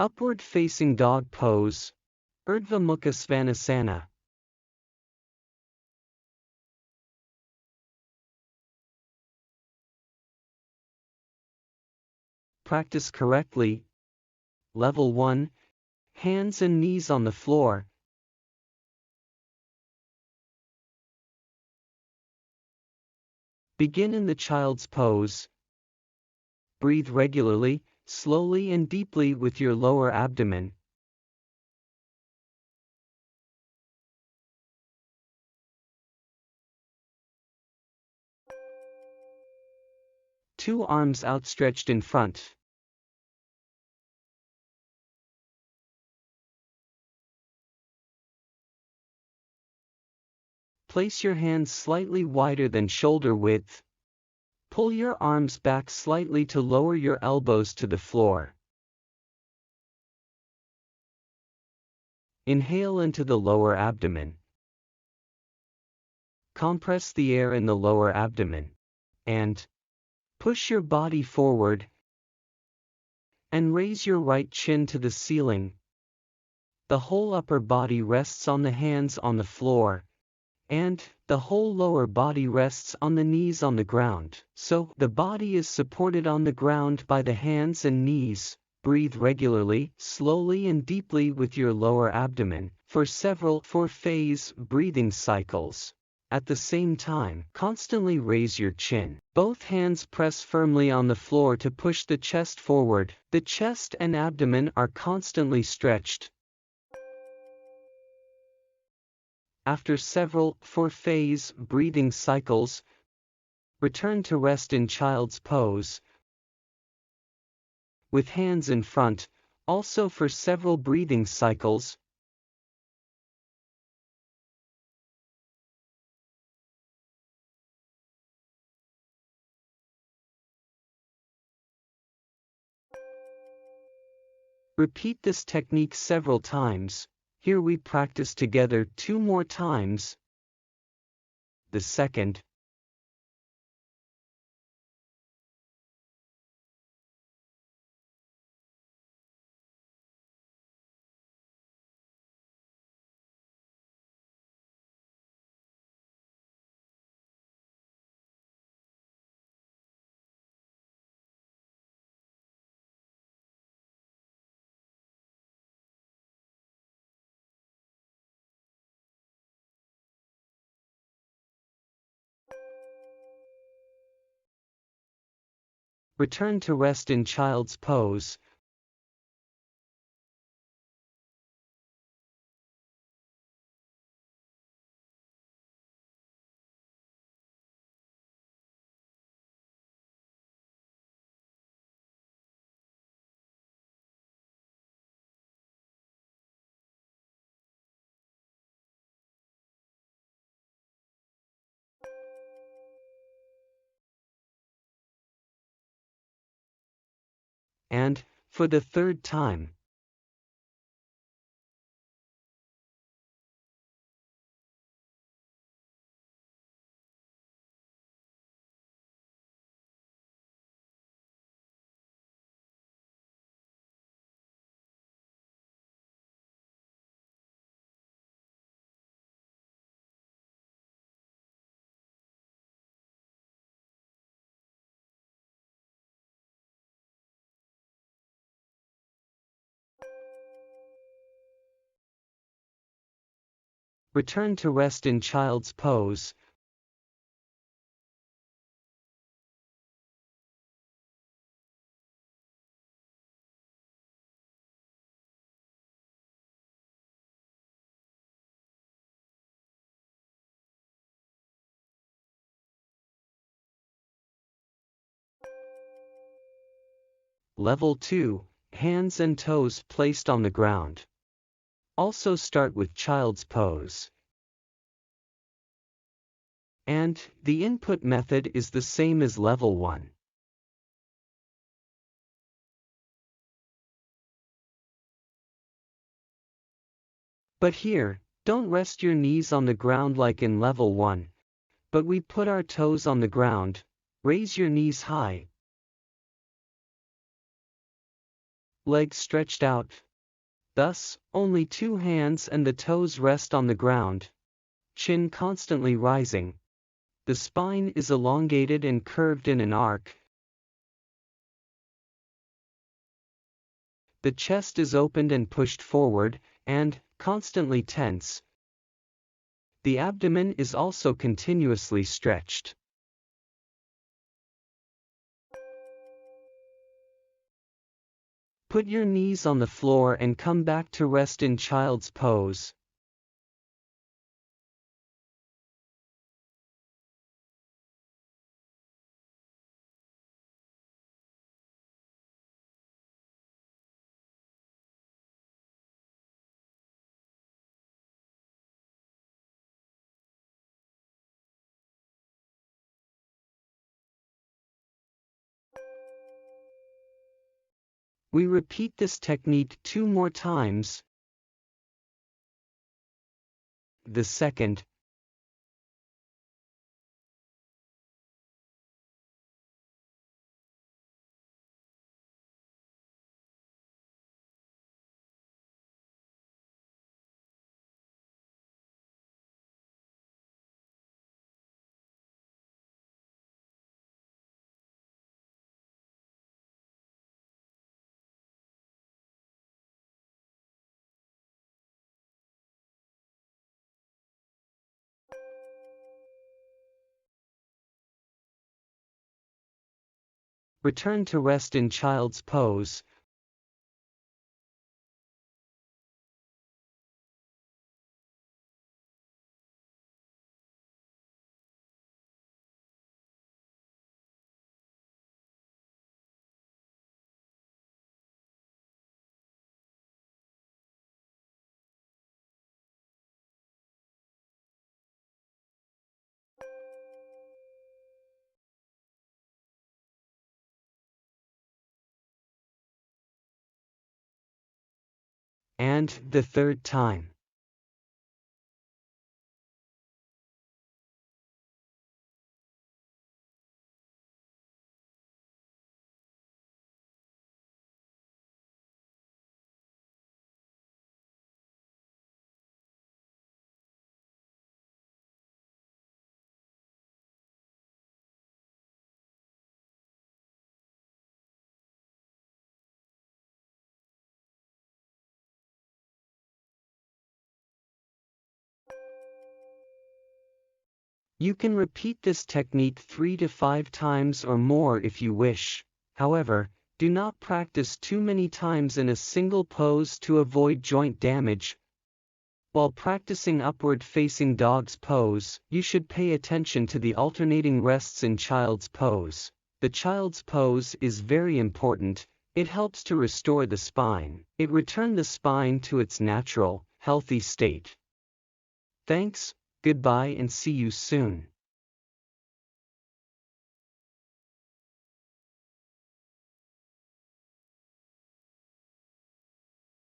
Upward facing dog pose, Urdhva Mukha Svanasana. Practice correctly. Level 1. Hands and knees on the floor. Begin in the child's pose. Breathe regularly, slowly and deeply with your lower abdomen. Two arms outstretched in front. Place your hands slightly wider than shoulder width. Pull your arms back slightly to lower your elbows to the floor. Inhale into the lower abdomen. Compress the air in the lower abdomen. And push your body forward. And raise your right chin to the ceiling. The whole upper body rests on the hands on the floor. And the whole lower body rests on the knees on the ground. So the body is supported on the ground by the hands and knees. Breathe regularly, slowly and deeply with your lower abdomen for several 4-phase breathing cycles. At the same time, constantly raise your chin. Both hands press firmly on the floor to push the chest forward. The chest and abdomen are constantly stretched. After several 4-phase breathing cycles, return to rest in child's pose. With hands in front, also for several breathing cycles. Repeat this technique several times. Here we practice together 2 more times. The second. Return to rest in child's pose. And, for the third time. Return to rest in child's pose. Level 2, hands and toes placed on the ground. Also start with child's pose. And, the input method is the same as level 1. But here, don't rest your knees on the ground like in level 1, but we put our toes on the ground. Raise your knees high. legs stretched out. Thus, only 2 hands and the toes rest on the ground. Chin constantly rising. The spine is elongated and curved in an arc. The chest is opened and pushed forward, and constantly tense. The abdomen is also continuously stretched. Put your knees on the floor and come back to rest in child's pose. We repeat this technique 2 more times. The second. Return to rest in child's pose. And the third time. You can repeat this technique 3 to 5 times or more if you wish. However, do not practice too many times in a single pose to avoid joint damage. While practicing upward-facing dog's pose, you should pay attention to the alternating rests in child's pose. The child's pose is very important. It helps to restore the spine. It returns the spine to its natural, healthy state. Thanks, goodbye and see you soon.